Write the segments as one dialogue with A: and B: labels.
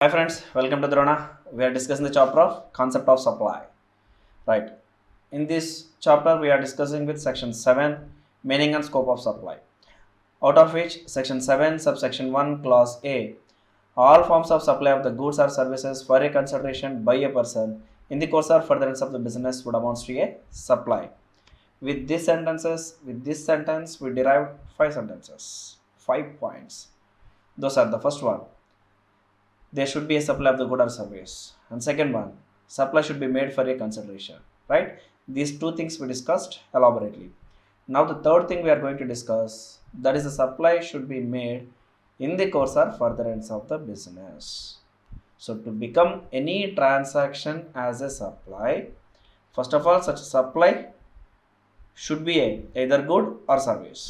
A: Hi friends, welcome to Drona. We are discussing the chapter of concept of supply. Right. In this chapter, we are discussing with section 7, meaning and scope of supply. Out of which, section 7, subsection 1, clause A, all forms of supply of the goods or services for a consideration by a person in the course or furtherance of the business would amount to a supply. With this sentence, we derived 5 points. Those are the first one. There should be a supply of the good or service, and second one, supply should be made for a consideration, right? These two things we discussed elaborately. Now the third thing we are going to discuss, that is the supply should be made in the course or furtherance of the business. So to become any transaction as a supply, first of all, such supply should be either good or service,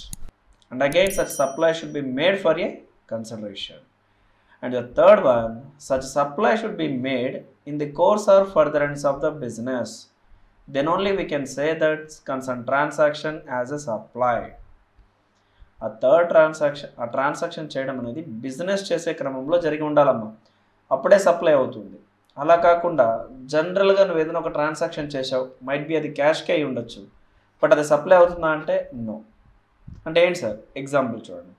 A: and again such supply should be made for a consideration. And the third one, such supply should be made in the course or furtherance of the business. Then only we can say that concerned transaction as a supply. ఆ transaction చేయడం అనేది business చేసే క్రమంలో జరిగి ఉండాలమ్మా, అప్పుడే supply అవుతుంది. అలా కాకుండా జనరల్గా నువ్వు ఏదైనా ఒక ట్రాన్సాక్షన్ చేసావు, మైట్ బి అది క్యాష్కే అయి ఉండొచ్చు, బట్ అది సప్లై అవుతుందా అంటే నో. అంటే ఏంటి సార్? ఎగ్జాంపుల్ చూడండి.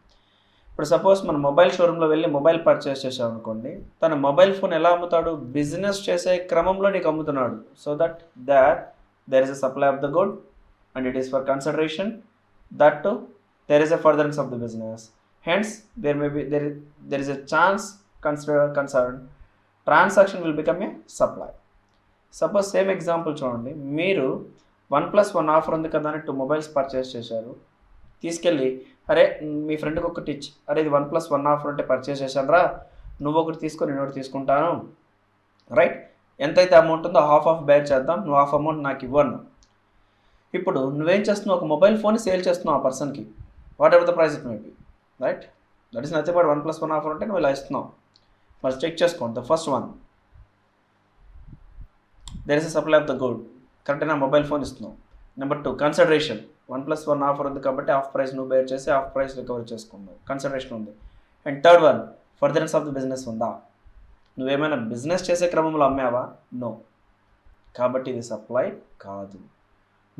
A: ఇప్పుడు సపోజ్ మన మొబైల్ షోరూంలో వెళ్ళి మొబైల్ పర్చేస్ చేసాం అనుకోండి, తన మొబైల్ ఫోన్ ఎలా అమ్ముతాడు? బిజినెస్ చేసే క్రమంలో నీకు అమ్ముతున్నాడు. So that there is a supply of the good and it is for consideration. That to there is a furtherance of the business. Hence, there is a chance concerned transaction will become a supply. Suppose same example చూడండి. మీరు 1+1 offer ఉంది కదా అని 2 mobiles purchase చేశారు. తీసుకెళ్ళి అరే మీ ఫ్రెండ్కి ఒకటి ఇచ్చి, అరే ఇది 1+1 ఆఫర్ ఉంటే పర్చేస్ చేశాను రా, నువ్వు ఒకటి తీసుకొని నేను ఒకటి తీసుకుంటాను, రైట్? ఎంతైతే అమౌంట్ ఉందో హాఫ్ బేర్ చేద్దాం, నువ్వు హాఫ్ అమౌంట్ నాకు ఇవ్వను. ఇప్పుడు నువ్వేం చేస్తున్నావు? ఒక మొబైల్ ఫోన్ సేల్ చేస్తున్నావు ఆ పర్సన్కి, what ever the price it may be, right? That is nothing but 1+1 offer ఉంటే నువ్వు ఇలా ఇస్తున్నావు. మరి చెక్ చేసుకోండి. The first one, there is a supply of the good, కరెక్ట్గా మొబైల్ ఫోన్ ఇస్తున్నావు. Number 2, consideration. 1+1 ఆఫర్ ఉంది కాబట్టి హాఫ్ ప్రైస్ నువ్వు బేర్ చేసి హాఫ్ ప్రైస్ రికవర్ చేసుకున్నావు, కన్సిడరేషన్ ఉంది. And third one, furtherance of the business ఉందా? నువ్వేమైనా బిజినెస్ చేసే క్రమంలో అమ్మావా? నో. కాబట్టి ఇది సప్లై కాదు.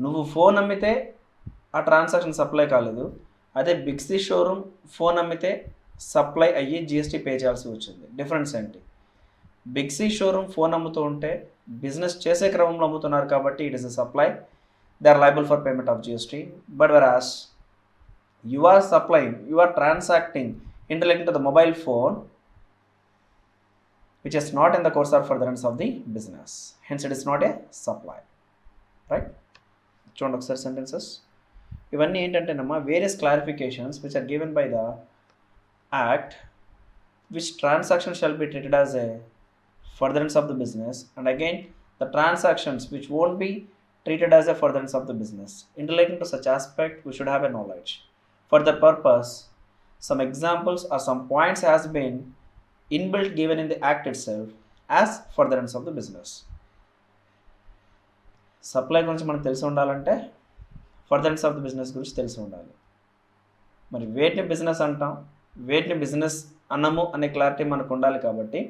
A: నువ్వు ఫోన్ అమ్మితే ఆ ట్రాన్సాక్షన్ సప్లై కాలేదు. అదే బిగ్సీ షోరూమ్ ఫోన్ అమ్మితే సప్లై అయ్యి జిఎస్టీ పే చేయాల్సి వచ్చింది. డిఫరెన్స్ ఏంటి? బిగ్సీ షోరూమ్ ఫోన్ అమ్ముతూ ఉంటే బిజినెస్ చేసే క్రమంలో అమ్ముతున్నారు కాబట్టి it is a supply, they are liable for payment of GST. But whereas you are supplying, you are transacting in relation to the mobile phone which is not in the course or furtherance of the business, hence it is not a supply, right? చూడండి ఒకసారి sentences. ఇవన్నీ ఏంటంటేనమ్మా various clarifications which are given by the act, which transaction shall be treated as a furtherance of the business, and again the transactions which won't be treated as a furtherance of the business. In relating to such aspect, we should have a knowledge. For that purpose, some examples or some points has been inbuilt given in the act itself as furtherance of the business. Supply గురించి మనకు తెలిసి ఉండాలంటే furtherance of the business గురించి తెలిసి ఉండాలి. మరి వేటిని business అంటాం, వేటిని బిజినెస్ అన్నము అనే క్లారిటీ మనకు ఉండాలి. కాబట్టి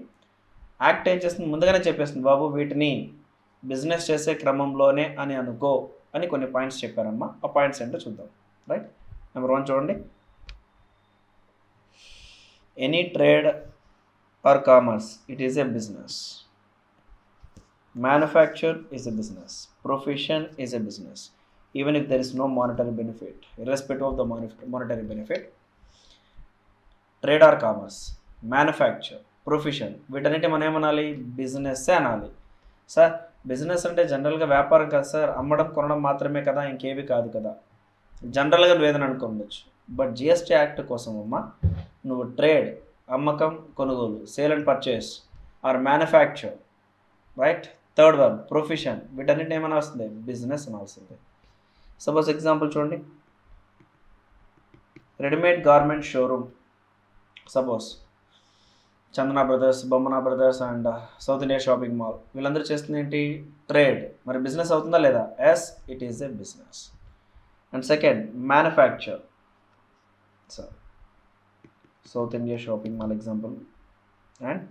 A: యాక్ట్ ఏం చేస్తుంది? ముందుగానే చెప్పేస్తుంది, బాబు వీటిని బిజినెస్ చేసే క్రమంలోనే అని అనుకో అని కొన్ని పాయింట్స్ చెప్పారమ్మా. ఆ పాయింట్స్ ఏంటో చూద్దాం, రైట్? నెంబర్ 1 చూడండి. Any trade are commerce, it is a business. Manufacture is a business. Profession is a business. Even if there is no monetary benefit, irrespective of the monetary benefit, trade or commerce, manufacture, profession, వీటన్నిటి మనం ఏమనాలి? Business అనాలి. Sir business అంటే జనరల్గా వ్యాపారం కదా sir, అమ్మడం కొనడం మాత్రమే కదా, ఇంకేవి కాదు కదా. జనరల్గా నువ్వు ఏదైనా అనుకోవచ్చు. బట్ జిఎస్టీ యాక్ట్ కోసం అమ్మ నువ్వు ట్రేడ్, అమ్మకం కొనుగోలు, sale and purchase, or manufacture, right? Third one profession, వీటన్నిటిని ఏమైనా వస్తుంది? బిజినెస్ అని వస్తుంది. సపోజ్ ఎగ్జాంపుల్ చూడండి. Readymade garment showroom, suppose Chandana Brothers, Bommana Brothers and South India Shopping Mall, వీళ్ళందరూ చేస్తుంది ఏంటి? ట్రేడ్. మరి బిజినెస్ అవుతుందా లేదా? Yes, it is a business. And second manufacture, South India Shopping Mall example. And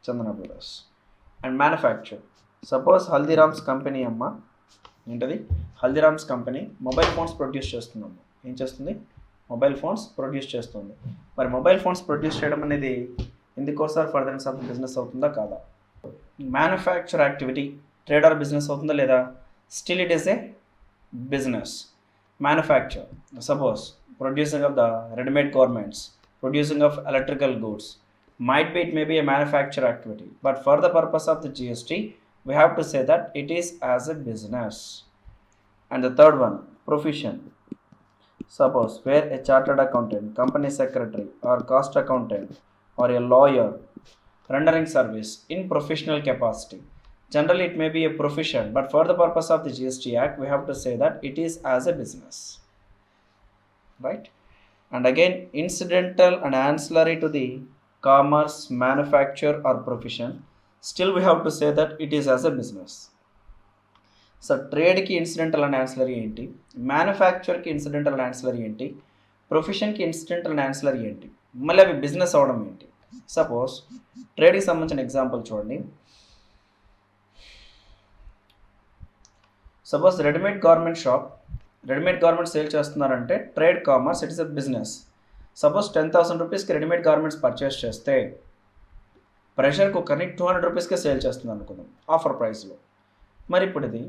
A: Chandana Brothers. And manufacture. Suppose Haldiram's company అమ్మ ఏంటది Haldiram's company mobile phones produce చేస్తున్నాము. ఏం చేస్తుంది? మొబైల్ ఫోన్స్ ప్రొడ్యూస్ చేస్తుంది. మరి మొబైల్ ఫోన్స్ ప్రొడ్యూస్ చేయడం అనేది ఇందుకోసం ఫర్దర్నెస్ ఆఫ్ బిజినెస్ అవుతుందా కాదా? Manufacture activity trade or business అవుతుందా లేదా? Still it is a business. Manufacture suppose producing of the readymade garments, producing of electrical goods, might be it may be a manufacture activity, but for the purpose of the GST we have to say that it is as a business. And the third one, profession. Suppose where a chartered accountant, company secretary or cost accountant or a lawyer rendering service in professional capacity. Generally it may be a profession, but for the purpose of the GST Act we have to say that it is as a business, right? And again, incidental and ancillary to the commerce, manufacture or profession, still we have to say that it is as a business. So ట్రేడ్కి incidental and ancillary ఏంటి, మ్యానుఫ్యాక్చర్కి incidental and ancillary ఏంటి, ప్రొఫెషన్కి incidental and ancillary ఏంటి, మళ్ళీ అవి business అవడం ఏంటి? Suppose ట్రేడ్కి సంబంధించిన ఎగ్జాంపుల్ చూడండి. Suppose readymade garment shop, readymade garments sale చేస్తున్నారంటే trade commerce, it is a business. Suppose 10,000 రూపీస్కి రెడీమేడ్ గార్మెంట్స్ పర్చేస్ చేస్తే ప్రెషర్ కుక్కర్ని 200 రూపీస్కే సేల్ చేస్తుంది అనుకుందాం ఆఫర్ ప్రైస్లో. మరి ఇప్పుడు ఇది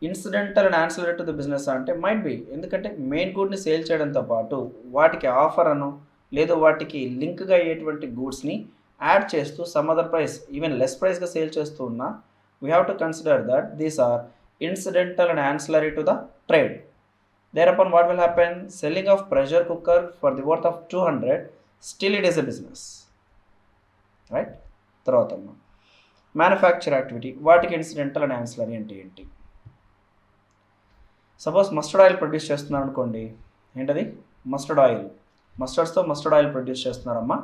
A: incidental and ancillary to the business అంటే మైట్ బి, ఎందుకంటే మెయిన్ గూడ్ని సేల్ చేయడంతో పాటు వాటికి ఆఫర్ అను లేదు వాటికి లింక్గా అయ్యేటువంటి గూడ్స్ని యాడ్ చేస్తూ some other price even less ప్రైస్గా సేల్ చేస్తూ ఉన్నా we have to consider that these are incidental and ancillary to the trade. Thereupon what will happen? Selling of pressure cooker for the worth of 200, still it is a business, right? తర్వాత manufacture activity, వాటికి incidental and ancillary అంటే ఏంటి? Suppose mustard oil produce చేస్తున్నారు అనుకోండి, ఏంటది? Mustard oil, మస్టర్డ్స్తో mustard oil produce చేస్తున్నారమ్మా.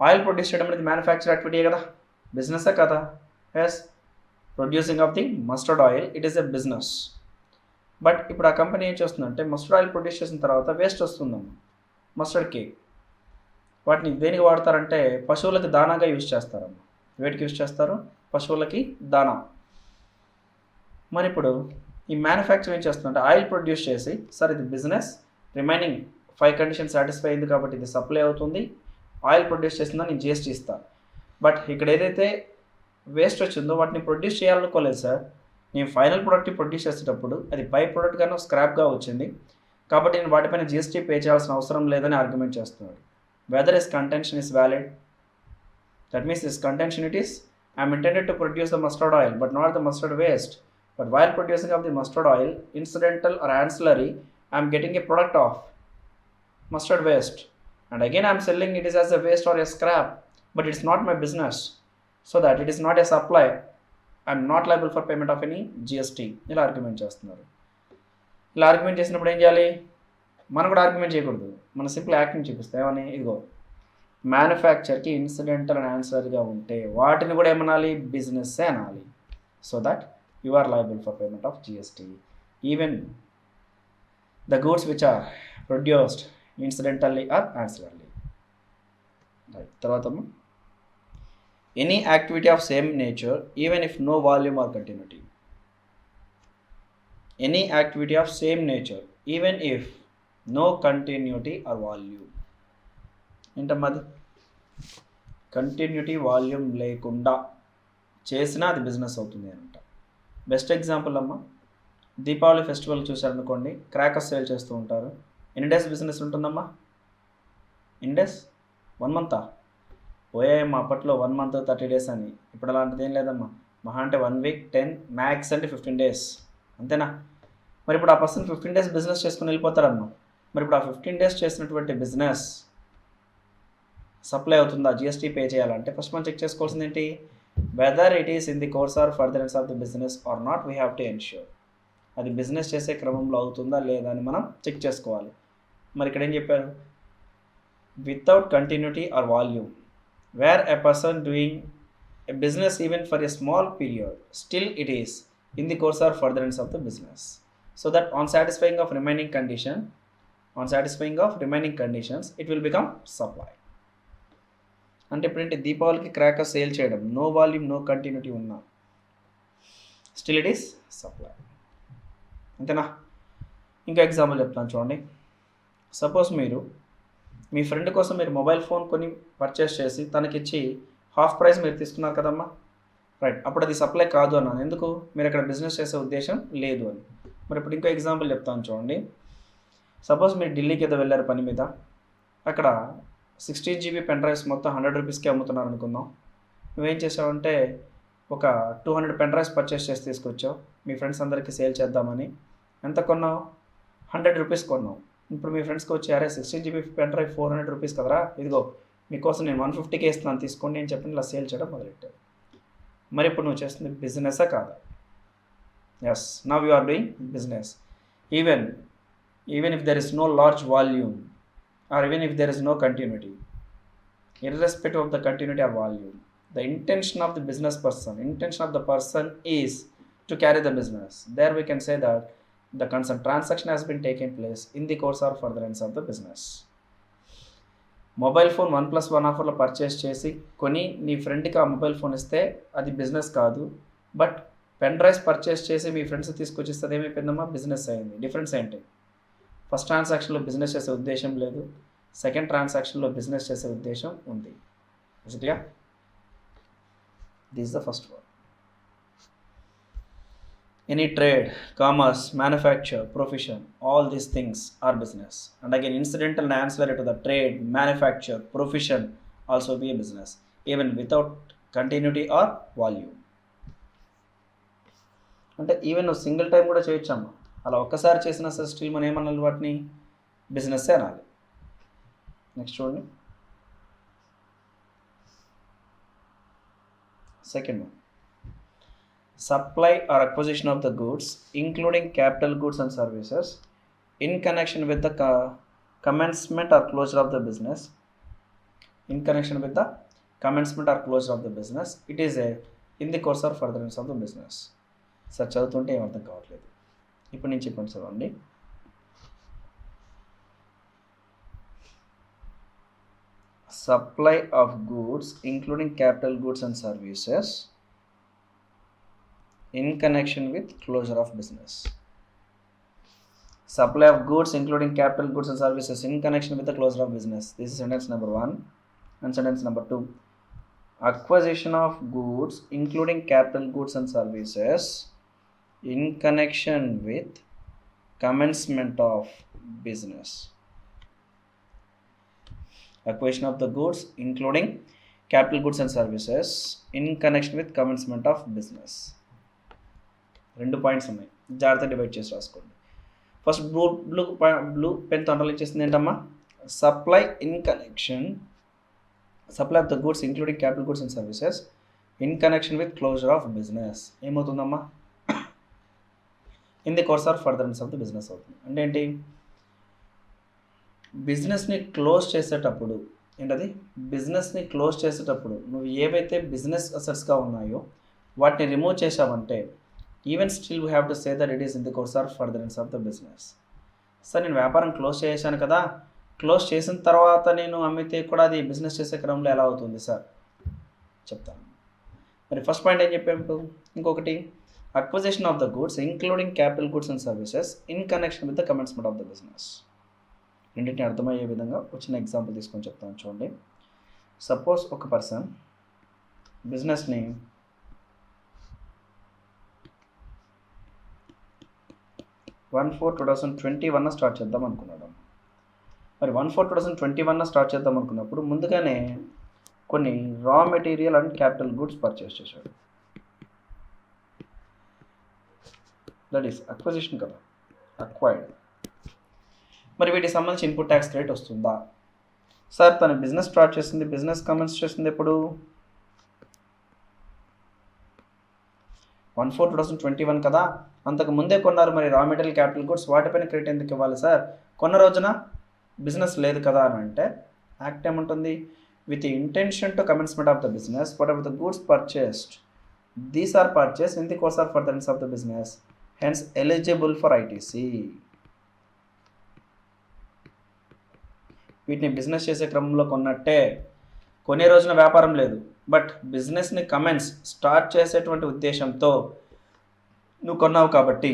A: Oil produce చేయడం అనేది మ్యానుఫ్యాక్చర్ యాక్టివిటీ కదా, బిజినెస్సే కదా? Yes, producing of the mustard oil it is a business. But ఇప్పుడు ఆ కంపెనీ ఏం చేస్తుందంటే మస్టర్డ్ ఆయిల్ ప్రొడ్యూస్ చేసిన తర్వాత వేస్ట్ వస్తుందమ్మా, మస్టర్డ్ కేక్. వాటిని దేనికి వాడతారంటే పశువులకి దానాగా యూజ్ చేస్తారమ్మా. వేటికి యూజ్ చేస్తారు? పశువులకి దానా. మరి ఇప్పుడు ఈ మ్యానుఫ్యాక్చర్ ఏం చేస్తుందంటే ఆయిల్ ప్రొడ్యూస్ చేసి, సార్ ఇది బిజినెస్, రిమైనింగ్ 5 కండిషన్స్ సాటిస్ఫై అయింది కాబట్టి ఇది సప్లై అవుతుంది, ఆయిల్ ప్రొడ్యూస్ చేసిందని నేను జిఎస్టీ ఇస్తాను. బట్ ఇక్కడ ఏదైతే వేస్ట్ వచ్చిందో వాటిని ప్రొడ్యూస్ చేయాలనుకోలేదు సార్, నేను ఫైనల్ ప్రోడక్ట్ని ప్రొడ్యూస్ చేసేటప్పుడు అది బై ప్రోడక్ట్ గానో స్క్రాప్గా వచ్చింది కాబట్టి నేను వాటిపైన జిఎస్టీ పే చేయాల్సిన అవసరం లేదని ఆర్గ్యుమెంట్ చేస్తున్నాడు. Whether is contention is valid, that means this contention it is I'm intended to produce the mustard oil but not the mustard waste, but while producing of the mustard oil incidental or ancillary I'm getting a product of mustard waste, and again I am selling it is as a waste or a scrap, but it's not my business, so that it is not a supply, I am not liable for payment of any GST. ఇలా argument చేస్తున్నారు. ఇలా argument చేసినప్పుడు ఏం చేయాలి? మనం కూడా argument చేయకూడదు, మనం సింపుల్ యాక్టింగ్ చూపిస్తే ఏమని, ఇదిగో మ్యానుఫ్యాక్చర్కి ఇన్సిడెంటల్ అండ్ యాన్సిలరీగా ఉంటే వాటిని కూడా ఏమనాలి? బిజినెస్సే అనాలి. So that you are liable for payment of GST even the goods which are produced incidentally or ancillarily. Right. తర్వాత any activity of same nature even if no volume or continuity. Any activity of same nature even if no continuity or volume. ఏంటమ్మా అది? Continuity volume లేకుండా చేసినా అది business అవుతుంది అంట. Best example అమ్మ, Deepavali festival చూసారనుకోండి, crackers sale చేస్తూ ఉంటారు. ఎన్ని డేస్ బిజినెస్ ఉంటుందమ్మా? ఎన్ని డేస్? 1 మంతా? పోయాయమ్మా అప్పట్లో 1 మంత్ 30 డేస్ అని. ఇప్పుడు అలాంటిది ఏం లేదమ్మా, మహా అంటే 1 వీక్, 10 మ్యాక్స్ అంటే 15 డేస్, అంతేనా? మరి ఇప్పుడు ఆ పర్సన్ 15 డేస్ బిజినెస్ చేసుకుని వెళ్ళిపోతారమ్మా. మరి ఇప్పుడు ఆ 15 డేస్ చేసినటువంటి బిజినెస్ సప్లై అవుతుందా? GST పే చేయాలంటే ఫస్ట్ మనం చెక్ చేసుకోవాల్సింది ఏంటి? Whether it is in the course or furtherance of the business or not, we have to ensure. అది బిజినెస్ చేసే క్రమంలో అవుతుందా లేదా అని మనం చెక్ చేసుకోవాలి. మరి ఇక్కడ ఏం చెప్పారు? Without continuity or volume, where a person doing a business even for a small period, still it is in the course or furtherance of the business. So that on satisfying of remaining conditions, it will become supply. అంటే ఇప్పుడేంటి దీపావళికి cracker sale చేయడం, no volume no continuity ఉన్నా still it is supply. అంతేనా? ఇంకా example చెప్తాను చూడండి. Suppose మీరు మీ ఫ్రెండ్ కోసం మీరు మొబైల్ ఫోన్ కొని పర్చేస్ చేసి తనకిచ్చి హాఫ్ ప్రైస్ మీరు తీసుకున్నారు కదమ్మా, రైట్. అప్పుడు అది సప్లై కాదు అన్నాను. ఎందుకు? మీరు అక్కడ బిజినెస్ చేసే ఉద్దేశం లేదు అని. మరి ఇప్పుడు ఇంకో ఎగ్జాంపుల్ చెప్తాను చూడండి. సపోజ్ మీరు ఢిల్లీకి ఏదో వెళ్ళారు పని మీద, అక్కడ 16 GB పెన్ డ్రైవ్స్ మొత్తం 100 రూపీస్కి అమ్ముతున్నారు అనుకుందాం. నువ్వేం చేసావంటే ఒక 200 పెన్ డ్రైవ్స్ పర్చేస్ చేసి తీసుకొచ్చావు మీ ఫ్రెండ్స్ అందరికీ సేల్ చేద్దామని. ఎంత కొన్నావు? 100 రూపీస్ కొన్నావు. ఇప్పుడు మీ ఫ్రెండ్స్కి వచ్చి అరే 16 GB పెన్ డ్రైవ్ 400 రూపీస్ కదరా, ఇదిగో మీకోసం నేను 150కే ఇస్తున్నాను తీసుకోండి అని చెప్పి ఇలా సేల్ చేయడం మొదలెట్టావు. మరి ఇప్పుడు నువ్వు చేస్తుంది బిజినెసా కాదా? Yes, now you are doing business. Even if there is no large volume or even if there is no continuity, irrespective of the continuity or volume, the intention of the person is to carry the business. There we can say that the concerned transaction has been taken place in the course or furtherance of the business. Mobile phone 1+1 ఆఫర్లో purchase చేసి కొని నీ ఫ్రెండ్కి ఆ mobile phone ఇస్తే అది business కాదు. But pen drives purchase చేసి మీ ఫ్రెండ్స్ తీసుకొచ్చిస్తే అది ఏమైపోయిందమ్మా? బిజినెస్ అయింది. డిఫరెన్స్ ఏంటి? ఫస్ట్ ట్రాన్సాక్షన్లో బిజినెస్ చేసే ఉద్దేశం లేదు, సెకండ్ ట్రాన్సాక్షన్లో బిజినెస్ చేసే ఉద్దేశం ఉంది. బేసిక్గా this the first one. Any trade, commerce, manufacture, profession, all these things are business. And again incidental and ancillary to the trade, manufacture, profession also be a business even without continuity or volume. అంటే even నువ్వు single time కూడా చేయొచ్చమ్మా. అలా ఒక్కసారి చేసిన sir still మనం ఏమనాలి? వాటిని బిజినెస్సే అనాలి. నెక్స్ట్ చూడండి. Second one, supply or acquisition of the goods including capital goods and services in connection with the commencement or closure of the business. In connection with the commencement or closure of the business, it is a in the course or furtherance of the business. Sir చదువుతుంటే ఏమర్థం కావట్లేదు. ఇప్పుడు నేను చెప్పండి sir అండి. Supply of goods including capital goods and services in connection with closure of business. Supply of goods including capital goods and services in connection with the closure of business. This is sentence number 1. And sentence number 2. Acquisition of goods including capital goods and services in connection with commencement of business. Acquisition of the goods including capital goods and services in connection with commencement of business. 2 points ఉన్నాయి, జాగ్రత్త divide చేసి రాసుకోండి. First blue పెన్తో underline చేసింది ఏంటమ్మా? Supply in connection, supply of the goods including capital goods and services in connection with closure of business. ఏమవుతుందమ్మా? In the course or furtherance of the business అవుతుంది. అంటే ఏంటి? బిజినెస్ని క్లోజ్ చేసేటప్పుడు ఏంటది? బిజినెస్ని క్లోజ్ చేసేటప్పుడు నువ్వు ఏవైతే బిజినెస్ అసెట్స్గా ఉన్నాయో వాటిని రిమూవ్ చేసావంటే even still we have to say that it is in the course or furtherance of the business. Sir నేను వ్యాపారం క్లోజ్ చేశాను కదా, క్లోజ్ చేసిన తర్వాత నేను అమ్మితే కూడా అది బిజినెస్ చేసే క్రమంలో ఎలా అవుతుంది సార్? చెప్తాను. మరి ఫస్ట్ పాయింట్ ఏం చెప్పాము? ఇంకొకటి acquisition of the goods including capital goods and services in connection with the commencement of the business. రెండింటిని అర్థమయ్యే విధంగా వచ్చిన ఎగ్జాంపుల్ తీసుకొని చెప్తాను చూడండి. సపోజ్ ఒక పర్సన్ బిజినెస్ని 1/4/2021 స్టార్ట్ చేద్దాం అనుకున్నాడు. మరి 1/4/2021 స్టార్ట్ చేద్దాం అనుకున్నప్పుడు ముందుగానే కొన్ని raw material and capital goods purchase చేశాడు. దట్ ఈస్ అక్విజిషన్ కదా, అక్వైర్డ్. మరి వీటికి సంబంధించి ఇన్పుట్ ట్యాక్స్ క్రెడిట్ వస్తుందా? సార్ తను బిజినెస్ స్టార్ట్ చేసింది, బిజినెస్ కమెన్స్ చేసింది ఎప్పుడు? 1/4/2021 కదా, అంతకు ముందే కొన్నారు. మరి రా మెటీరియల్ క్యాపిటల్ గూడ్స్ వాటిపైన క్రెడిట్ ఎందుకు ఇవ్వాలి సార్? కొన్న రోజున బిజినెస్ లేదు కదా అని అంటే యాక్ట్ ఏముంటుంది? With the intention to commencement of the business whatever the goods purchased these are purchase in the course or furtherance of the business hence eligible for ITC. వీటిని business చేసే క్రమంలో కొన్నట్టే. కొనే రోజున వ్యాపారం లేదు, బట్ బిజినెస్ని commence start చేసేటువంటి ఉద్దేశంతో నువ్వు కొన్నావు కాబట్టి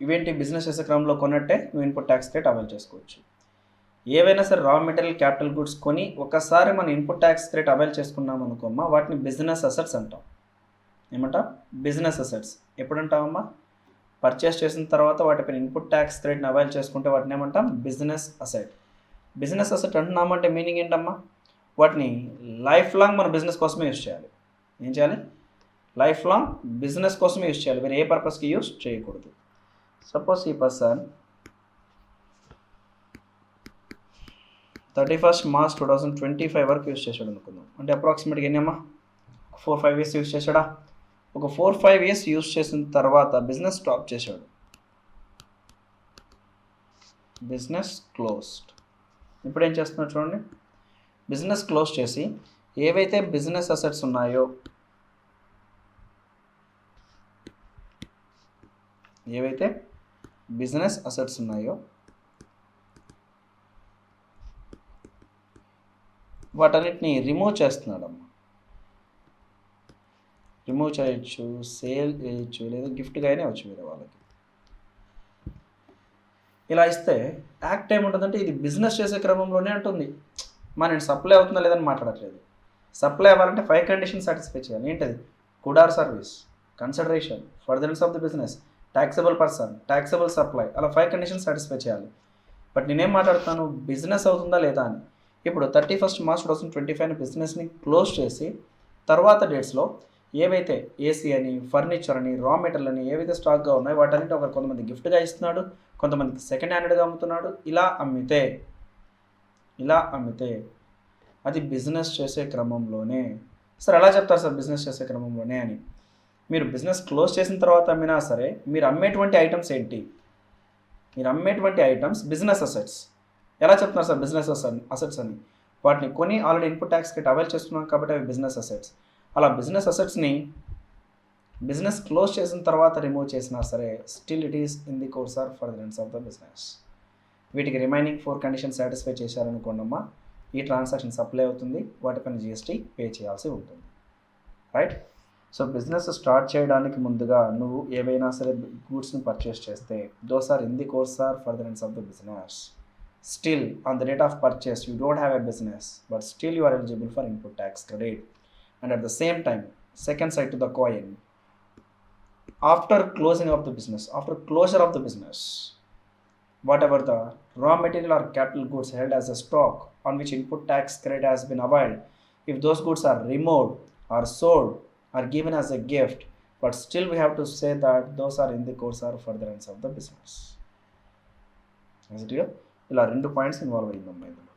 A: ఇవేంటి బిజినెస్ చేసే క్రమంలో కొన్నట్టే నువ్వు ఇన్పుట్ ట్యాక్స్ క్రెడిట్ అవైల్ చేసుకోవచ్చు. ఏవైనా సరే రా మెటీరియల్ క్యాపిటల్ గుడ్స్ కొని ఒకసారి మన ఇన్పుట్ ట్యాక్స్ క్రెడిట్ అవైల్ చేసుకున్నాం అనుకోమ్మా, వాటిని బిజినెస్ అసెట్స్ అంటాం. ఏమంటాం? Business assets. ఎప్పుడంటామమ్మా? పర్చేస్ చేసిన తర్వాత వాటిపైన ఇన్పుట్ ట్యాక్స్ క్రెడిట్ని అవైల్ చేసుకుంటే వాటిని ఏమంటాం? Business asset. బిజినెస్ అసెట్ అంటున్నామంటే మీనింగ్ ఏంటమ్మా? వాటిని లైఫ్ లాంగ్ మన బిజినెస్ కోసమే యూజ్ చేయాలి. ఏం చేయాలి? లైఫ్ లాంగ్ బిజినెస్ కోసమే యూజ్ చేయాలి, వేరే ఏ పర్పస్కి యూజ్ చేయకూడదు. సపోజ్ ఈ పర్సన్ 31st March 2025 వరకు యూజ్ చేశాడు అనుకుందాం. అంటే అప్రాక్సిమేట్గా ఎన్నమ్మా? 4-5 years యూజ్ చేశాడా? ఒక 4-5 years యూజ్ చేసిన తర్వాత బిజినెస్ స్టాప్ చేశాడు. Business closed. ఇప్పుడు ఏం చేస్తున్నాడు చూడండి. బిజినెస్ క్లోజ్ చేసి ఏవైతే బిజినెస్ అసెట్స్ ఉన్నాయో, వాటన్నిటిని రిమూవ్ చేస్తున్నాడమ్మా. రిమూవ్ చేయొచ్చు, సేల్ చేయొచ్చు, లేదా గిఫ్ట్గా అయినా వచ్చు వేరే వాళ్ళకి. ఇలా ఇస్తే యాక్ట్ ఏముంటుందంటే ఇది బిజినెస్ చేసే క్రమంలోనే ఉంటుంది. నేను సప్లై అవుతుందా లేదని మాట్లాడట్లేదు. సప్లై అవ్వాలంటే 5 conditions సాటిస్ఫై చేయాలి. ఏంటది? Good or service, consideration, furtherance of the business, taxable person, taxable supply, అలా 5 conditions సాటిస్ఫై చేయాలి. బట్ నేనేం మాట్లాడుతాను? బిజినెస్ అవుతుందా లేదా అని. ఇప్పుడు 31st March 2025 బిజినెస్ని క్లోజ్ చేసి తర్వాత డేట్స్లో ఏవైతే ఏసీ అని, ఫర్నిచర్ అని, రా మెటీరియల్ అని ఏవైతే స్టాక్గా ఉన్నాయో వాటన్నిటి కొంతమంది గిఫ్ట్గా ఇస్తున్నాడు, కొంతమందికి సెకండ్ హ్యాండ్గా అమ్ముతున్నాడు. ఇలా అమ్మితే అది బిజినెస్ చేసే క్రమంలోనే. సార్ ఎలా చెప్తారు సార్ బిజినెస్ చేసే క్రమంలోనే అని? మీరు బిజినెస్ క్లోజ్ చేసిన తర్వాత అమ్మినా సరే మీరు అమ్మేటువంటి ఐటమ్స్ ఏంటి? మీరు అమ్మేటువంటి ఐటమ్స్ బిజినెస్ అసెట్స్. ఎలా చెప్తున్నారు సార్ బిజినెస్ అసెట్స్ అని? వాటిని కొని already input tax credit avail చేసుకున్నాం కాబట్టి అవి బిజినెస్ అసెట్స్. అలా బిజినెస్ అసెట్స్ని బిజినెస్ క్లోజ్ చేసిన తర్వాత రిమూవ్ చేసినా సరే still it is in the course or furtherance of the business. వీటికి రిమైనింగ్ 4 conditions సాటిస్ఫై చేశారనుకోండమ్మా, ఈ ట్రాన్సాక్షన్ సప్లై అవుతుంది, వాటిపైన జిఎస్టీ పే చేయాల్సి ఉంటుంది. రైట్? సో బిజినెస్ స్టార్ట్ చేయడానికి ముందుగా నువ్వు ఏవైనా సరే గూడ్స్ని పర్చేస్ చేస్తే those are in the course or furtherance of the business. Still, on the date of purchase, you don't have a business, but still you are eligible for input tax credit. And at the same time, second side to the coin, after closing of the business, after closure of the business, whatever the raw material or capital goods held as a stock on which input tax credit has been availed, if those goods are removed or sold or given as a gift, but still we have to say that those are in the course or furtherance of the business. Is it clear? ఇలా 2 points involve అయిందమ్మా ఇందులో.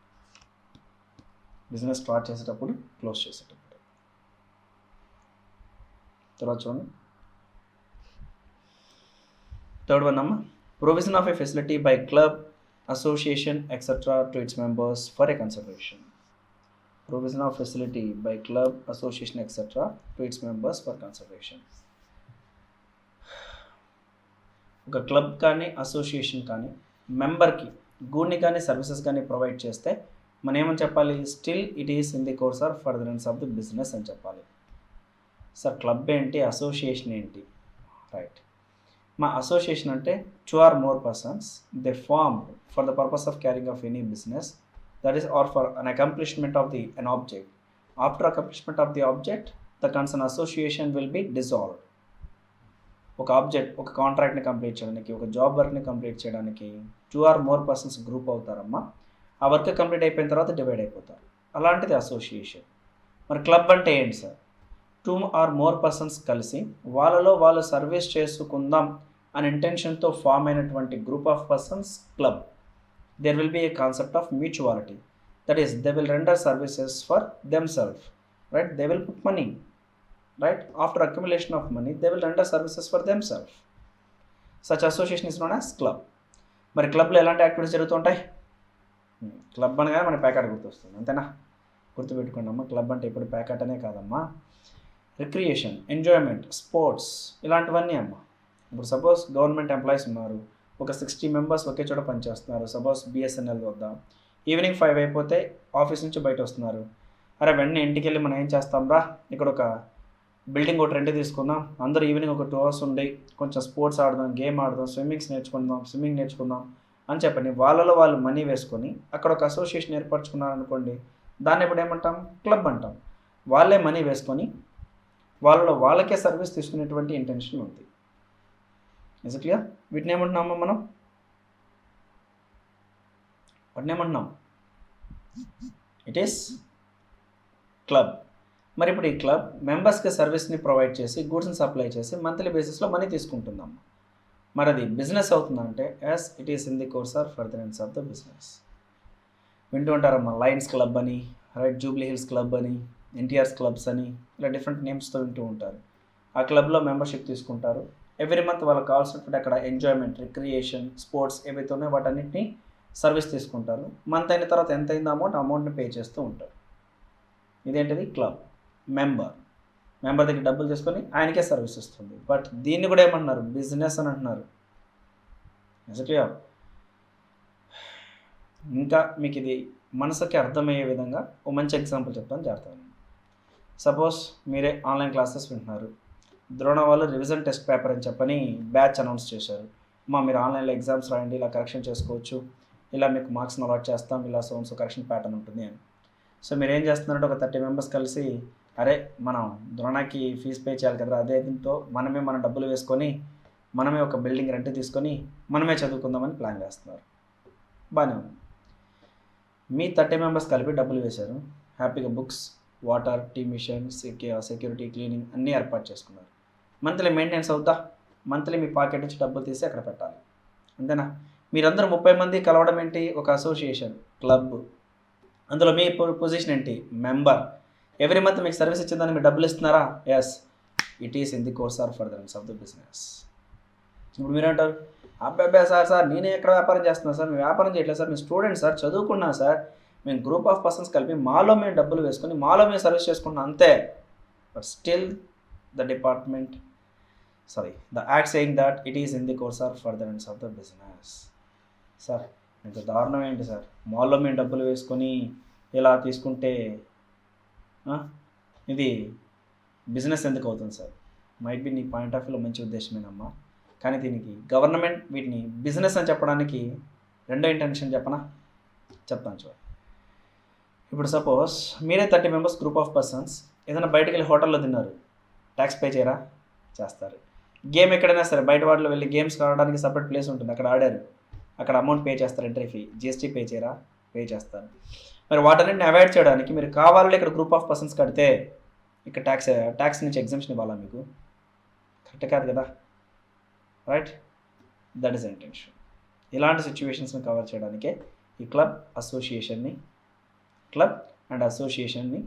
A: Business start చేసేటప్పుడు, close చేసేటప్పుడు. తర్వాత చూడండి. Third one అమ్మా, provision of a facility by club, association etcetera to its members for a consideration. Provision of facility by club, association etcetera to its members for consideration. ఒక club కానీ association కానీ మెంబర్కి గూడ్ని కానీ services కానీ provide చేస్తే మనం ఏమని చెప్పాలి? Still it is in the course or furtherance of the business అని చెప్పాలి. సార్ క్లబ్ ఏంటి, అసోసియేషన్ ఏంటి? రైట్, మా అసోసియేషన్ అంటే 2 or more persons they form for the purpose of carrying of any business, that is or for an accomplishment of the an object. After accomplishment of the object the concern association will be dissolved. ఒక object, ఒక కాంట్రాక్ట్ని complete చేయడానికి, ఒక job వర్క్ని complete చేయడానికి 2 or more persons group అవుతారమ్మా. ఆ work complete అయిపోయిన తర్వాత డివైడ్ అయిపోతారు. అలాంటిది అసోసియేషన్. మరి క్లబ్ అంటే ఏంటి సార్? 2 or more persons కలిసి వాళ్ళలో వాళ్ళు సర్వీస్ చేసుకుందాం అనే ఇంటెన్షన్తో ఫామ్ అయినటువంటి group of persons club. There will be a concept of mutuality, that is they will render services for themself. Right, they will put money. Right, after accumulation of money they will render services for themselves. Such association is known as club. మరి క్లబ్లో ఎలాంటి activities జరుగుతుంటాయి? Club అనగానే మన packet గుర్తొస్తుంది, అంతేనా? గుర్తుపెట్టుకోండి అమ్మ, క్లబ్ అంటే ఇప్పుడు ప్యాకెట్ అనే కాదమ్మా, రిక్రియేషన్, ఎంజాయ్మెంట్, స్పోర్ట్స్, ఇలాంటివన్నీ అమ్మ. ఇప్పుడు సపోజ్ గవర్నమెంట్ ఎంప్లాయీస్ ఉన్నారు, ఒక 60 members ఒకే చోట పనిచేస్తున్నారు. సపోజ్ బిఎస్ఎన్ఎల్ వద్ద ఈవినింగ్ 5 అయిపోతే ఆఫీస్ నుంచి బయట వస్తున్నారు. అరే వెంటనే ఇంటికి వెళ్ళి మనం ఏం చేస్తాం రా, ఇక్కడ ఒక బిల్డింగ్ ఒకటి రెంట్ తీసుకుందాం, అందరూ ఈవినింగ్ ఒక 2 hours ఉండి కొంచెం స్పోర్ట్స్ ఆడదాం, గేమ్ ఆడదాం, స్విమ్మింగ్ నేర్చుకుందాం అని చెప్పని వాళ్ళలో వాళ్ళు మనీ వేసుకొని అక్కడ ఒక అసోసియేషన్ ఏర్పరచుకున్నారనుకోండి, దాన్ని ఇప్పుడు ఏమంటాం, క్లబ్ అంటాం. వాళ్ళే మనీ వేసుకొని వాళ్ళలో వాళ్ళకే సర్వీస్ తీసుకునేటువంటి ఇంటెన్షన్ ఉంది. Is clear? వీటిని ఏమంటున్నామా మనం? వాటిని ఏమంటున్నాం? It is club. మరి ఇప్పుడు ఈ క్లబ్ మెంబర్స్కి సర్వీస్ని ప్రొవైడ్ చేసి గూడ్స్ని సప్లై చేసి మంత్లీ బేసిస్లో మనీ తీసుకుంటుందాం. మరి అది బిజినెస్ అవుతుందంటే as it is in the course or furtherance of the business. వింటూ ఉంటారమ్మా, లయన్స్ క్లబ్ అని, రైట్, జూబ్లీ హిల్స్ క్లబ్ అని, ఎన్టీఆర్స్ క్లబ్స్ అని, ఇలా డిఫరెంట్ నేమ్స్తో వింటూ ఉంటారు. ఆ క్లబ్లో మెంబర్షిప్ తీసుకుంటారు. ఎవ్రీ మంత్ వాళ్ళకి కావాల్సినటువంటి అక్కడ ఎంజాయ్మెంట్, రిక్రియేషన్, స్పోర్ట్స్ ఏవైతే ఉన్నాయో వాటన్నిటిని సర్వీస్ తీసుకుంటారు. మంత్ అయిన తర్వాత ఎంత అయిందో అమౌంట్ని పే చేస్తూ ఉంటారు. ఇదేంటిది? క్లబ్. మెంబర్ దగ్గర డబ్బులు తీసుకొని ఆయనకే సర్వీస్ ఇస్తుంది. బట్ దీన్ని కూడా ఏమంటున్నారు? బిజినెస్ అని అంటున్నారు. నిజంగా ఇంకా మీకు ఇది మనసుకి అర్థమయ్యే విధంగా ఓ మంచి ఎగ్జాంపుల్ చెప్తాను, జాగ్రత్తగా. సపోజ్ మీరే ఆన్లైన్ క్లాసెస్ వింటున్నారు. ద్రోణ వాళ్ళు రివిజన్ టెస్ట్ పేపర్ అని చెప్పని బ్యాచ్ అనౌన్స్ చేశారు. మీరు ఆన్లైన్లో ఎగ్జామ్స్ రాయండి, ఇలా కరెక్షన్ చేసుకోవచ్చు, ఇలా మీకు మార్క్స్ని అలాట్ చేస్తాం, ఇలా సో కరెక్షన్ ప్యాటర్న్ ఉంటుంది అని. సో మీరు ఏం చేస్తున్నారంటే ఒక 30 members కలిసి, అరే మనం ద్రోణకి ఫీజు పే చేయాలి కదా, అదే దీంతో మనమే మన డబ్బులు వేసుకొని మనమే ఒక బిల్డింగ్ రెంట్ తీసుకొని మనమే చదువుకుందామని ప్లాన్ చేస్తున్నారు. బాగానే ఉంది. మీ 30 members కలిపి డబ్బులు వేశారు, హ్యాపీగా books, water, tea machine, security, cleaning అన్నీ ఏర్పాటు చేసుకున్నారు. మంత్లీ మెయింటెనెన్స్ అవుతా, మంత్లీ మీ పాకెట్ నుంచి డబ్బులు తీసి అక్కడ పెట్టాలి, అంతేనా? మీరందరూ 30 మంది కలవడం ఏంటి? ఒక అసోసియేషన్, క్లబ్. అందులో మీ పొజిషన్ ఏంటి? మెంబర్. ఎవ్రీ మంత్ మీకు సర్వీస్ ఇచ్చిందని మీరు డబ్బులు ఇస్తున్నారా? Yes, it is in the course or furtherance of the business. ఇప్పుడు మీరంటారు, అబ్బాయి సార్ నేనే ఎక్కడ వ్యాపారం చేస్తున్నాను సార్, మేము వ్యాపారం చేయట్లేదు సార్, మేము స్టూడెంట్ సార్, చదువుకున్నా సార్, మేము గ్రూప్ ఆఫ్ పర్సన్స్ కలిపి మాలో మేము డబ్బులు వేసుకొని మాలో మేము సర్వీస్ చేసుకుంటున్నాం అంతే. But still the act saying that it is in the course or furtherance of the business. Sir ఇంత దారుణం ఏంటి సార్, మాల్లో మేము డబ్బులు వేసుకొని ఇలా తీసుకుంటే ఇది బిజినెస్ ఎందుకు అవుతుంది సార్? మైట్ బి నీ పాయింట్ ఆఫ్ వ్యూలో మంచి ఉద్దేశమేనమ్మా, కానీ దీనికి గవర్నమెంట్ వీటిని బిజినెస్ అని చెప్పడానికి రెండో ఇంటెన్షన్ చెప్తాను చూడండి. ఇప్పుడు సపోజ్ మీరే 30 members గ్రూప్ ఆఫ్ పర్సన్స్ ఏదైనా బయటకు వెళ్ళి హోటల్లో తిన్నారు, ట్యాక్స్ పే చేయరా? చేస్తారు. గేమ్ ఎక్కడైనా సరే బయట వాటిలో వెళ్ళి గేమ్స్ ఆడడానికి సపరేట్ ప్లేస్ ఉంటుంది, అక్కడ ఆడారు, అక్కడ అమౌంట్ పే చేస్తారు, ఎంట్రీ ఫీ, జిఎస్టీ పే చేయరా? పే చేస్తారు. మరి వాటన్నిటిని అవాయిడ్ చేయడానికి మీరు కావాలంటే ఇక్కడ గ్రూప్ ఆఫ్ పర్సన్స్ కడితే ఇక్కడ ట్యాక్స్ నుంచి ఎగ్జంప్షన్ ఇవ్వాలా? మీకు కరెక్ట్ కాదు కదా, రైట్? That is intention. ఇలాంటి సిచ్యువేషన్స్ని కవర్ చేయడానికే ఈ క్లబ్ అండ్ అసోసియేషన్ని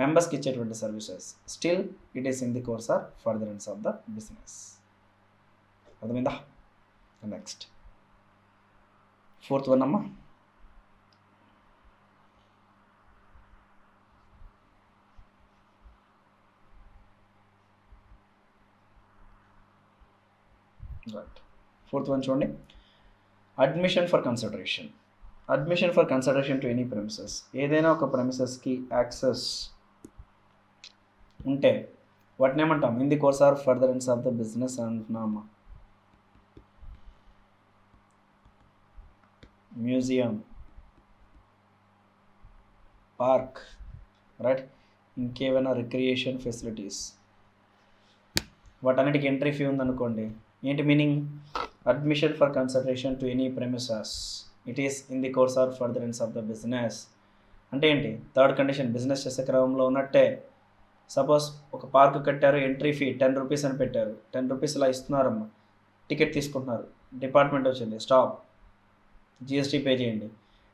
A: మెంబర్స్కి ఇచ్చేటువంటి services. Still it is in the course or furtherance of the business. అర్థమైందా? నెక్స్ట్ 4th one అమ్మా. రైట్, 4th one చూడండి. Admission for consideration to any premises. ఏదైనా ఒక ప్రెమిసెస్కి యాక్సెస్ ఉంటే వాటిని ఏమంటాం? In the course or furtherance of the business అంటున్నామా. మ్యూజియం, పార్క్, రైట్, ఇంకేమైనా రిక్రియేషన్ ఫెసిలిటీస్, వాటన్నిటికి ఎంట్రీ ఫీ ఉందనుకోండి. ఏంటి meaning? Admission for consideration to any premises, it is in the course or furtherance of the business. అంటే ఏంటి? 3rd condition business చేసే క్రమంలో ఉన్నట్టే. సపోజ్ ఒక పార్క్ కట్టారు, ఎంట్రీ ఫీ 10 rupees అని పెట్టారు, 10 rupees ఇలా ఇస్తున్నారమ్మా, టికెట్ తీసుకుంటున్నారు, డిపార్ట్మెంట్ వచ్చింది, స్టాప్, జిఎస్టీ పే చేయండి.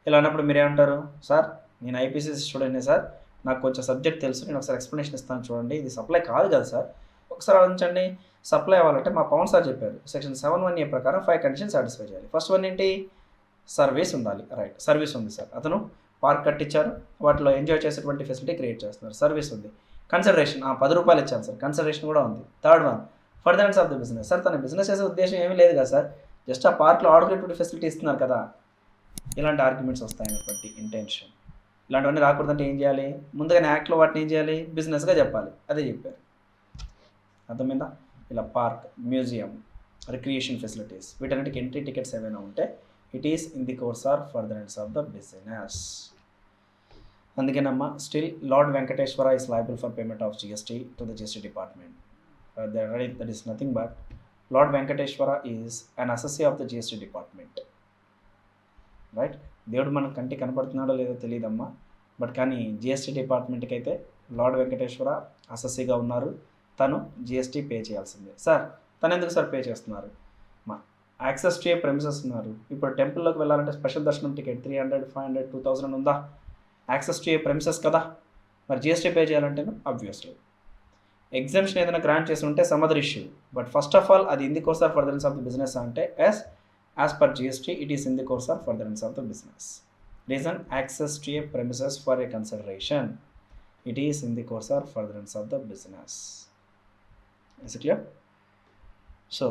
A: ఇలా అన్నప్పుడు మీరేమంటారు? సార్ నేను ఐపీసీసీ స్టూడెంట్నే సార్, నాకు కొంచెం సబ్జెక్ట్ తెలుసు, నేను ఒకసారి ఎక్స్ప్లెనేషన్ ఇస్తాను చూడండి, ఇది సప్లై కాదు కదా సార్, ఒకసారి ఆలోచించండి. సప్లై అవ్వాలంటే మా పవన్ సార్ చెప్పారు, సెక్షన్ 7(1)A ప్రకారం 5 conditions సాటిస్ఫై చేయాలి. ఫస్ట్ వన్ ఏంటి? సర్వీస్ ఉండాలి. రైట్, సర్వీస్ ఉంది సార్, అతను పార్క్ కట్టించారు, వాటిలో ఎంజాయ్ చేసేటువంటి ఫెసిలిటీ క్రియేట్ చేస్తున్నారు, సర్వీస్ ఉంది. కన్సిడరేషన్ 10 రూపాయలు ఇచ్చాను సార్, కన్సిడరేషన్ కూడా ఉంది. 3rd one furtherance of the business. Sir తన బిజినెస్ చేసే ఉద్దేశం ఏమీ లేదు కదా సార్, జస్ట్ ఆ పార్క్లో ఆడుకునేటువంటి ఫెసిలిటీ ఇస్తున్నారు కదా, ఇలాంటి ఆర్గ్యుమెంట్స్ వస్తాయన్నటువంటి ఇంటెన్షన్. ఇలాంటివన్నీ రాకూడదంటే ఏం చేయాలి, ముందుగానే యాక్ట్లో వాటిని ఏం చేయాలి, బిజినెస్గా చెప్పాలి. అదే చెప్పారు. అర్థమైందా? ఇలా పార్క్, మ్యూజియం, రిక్రియేషన్ ఫెసిలిటీస్ వీటన్నిటికి ఎంట్రీ టికెట్స్ ఏమైనా ఉంటే it is in the course or furtherance of the business. అందుకేనమ్మా still lord Venkateshwara is liable for payment of GST to the GST department. That is nothing but lord Venkateshwara is an assessee of the GST department. Right? దేవుడు మనకు కంటి కనపడుతున్నాడో లేదో తెలియదమ్మా, but కానీ GST డిపార్ట్మెంట్కి అయితే lord Venkateswara అసెస్సీగా ఉన్నారు. తను జిఎస్టీ పే చేయాల్సిందే. సార్ తను ఎందుకు సార్ పే చేస్తున్నారు? మా యాక్సెస్ టు ఏ ప్రెమిసెస్ ఉన్నారు. ఇప్పుడు టెంపుల్లోకి వెళ్ళాలంటే స్పెషల్ దర్శనం టికెట్ 300, 500, 2000 ఉందా? యాక్సెస్ టు ఏ ప్రెమిసెస్ కదా. మరి జిఎస్టీ పే చేయాలంటేను ఆబ్వియస్లీ. ఎగ్జామ్షన్ ఏదైనా గ్రాంట్ చేసి ఉంటే some other issue, but first of all అది in the course or furtherance of the business అంటే as per GST it is in the course or furtherance of the business. Reason access to a premises for a consideration, it is in the course or furtherance of the business. Is it clear? So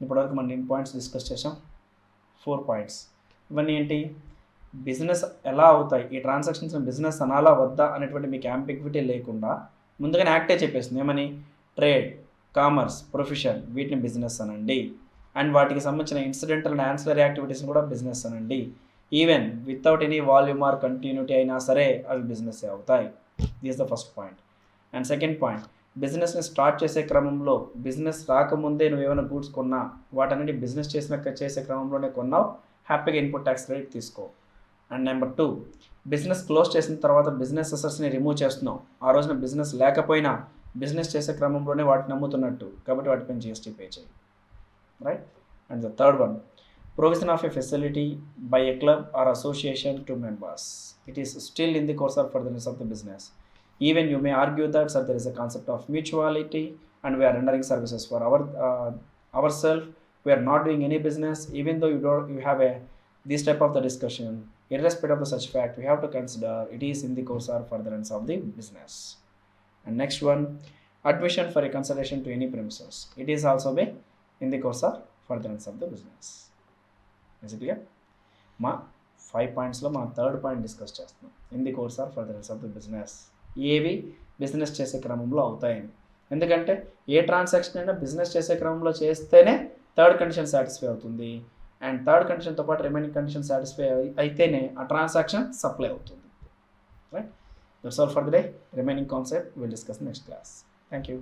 A: ఇప్పటివరకు మనం ఎన్ని points discuss చేసాం? 4 points. ఇవన్నీ ఏంటి? Business ఎలా అవుతాయి, ఈ transactions business అనాలా వద్దా అనేటువంటి మీకు యాంబిగ్విటీ లేకుండా ముందుగానే యాక్టే చెప్పేస్తుంది. ఏమని? ట్రేడ్, కామర్స్, ప్రొఫెషన్ వీటిని బిజినెస్ అనండి. అండ్ వాటికి సంబంధించిన ఇన్సిడెంటల్ అండ్ యాన్సిలరీ యాక్టివిటీస్ని కూడా బిజినెస్ అనండి. Even without any volume or continuity అయినా సరే అవి బిజినెస్ అవుతాయి. This the first point. And second point, బిజినెస్ని స్టార్ట్ చేసే క్రమంలో, బిజినెస్ రాకముందే నువ్వు ఏమైనా గూడ్స్ కొన్నా వాటన్నిటి బిజినెస్ చేసే క్రమంలోనే కొన్నావు, హ్యాపీగా ఇన్పుట్ ట్యాక్స్ క్రెడిట్ తీసుకో. అండ్ నెంబర్ 2, బిజినెస్ క్లోజ్ చేసిన తర్వాత బిజినెస్ అసెట్స్ని రిమూవ్ చేస్తున్నావు. ఆ రోజున బిజినెస్ లేకపోయినా బిజినెస్ చేసే క్రమంలోనే వాటిని నమ్ముతున్నట్టు, కాబట్టి వాటిపైన జిఎస్టీ పే చేయి. Right? And the third one, provision of a facility by a club or association to members, it is still in the course or furtherance of the business. Even you may argue that sir, there is a concept of mutuality and we are rendering services for ourselves. We are not doing any business. Even though you have this type of the discussion, irrespective of the such fact, we have to consider it is in the course or furtherance of the business. And next one, admission for a consideration to any premises, it is also be in the course or furtherance of the business. Is it clear? Ma 5 points lo ma third point discuss chestunam, in the course or furtherance of the business. ఏవి business చేసే క్రమంలో అవుతాయని. ఎందుకంటే ఏ transaction అయినా business చేసే క్రమంలో చేస్తేనే third condition satisfy అవుతుంది. అండ్ థర్డ్ కండిషన్తో పాటు రిమైనింగ్ కండిషన్ సాటిస్ఫై అయితేనే ఆ ట్రాన్సాక్షన్ సప్లై అవుతుంది. Right? That's all for the day. Remaining concept will discuss next class. Thank you.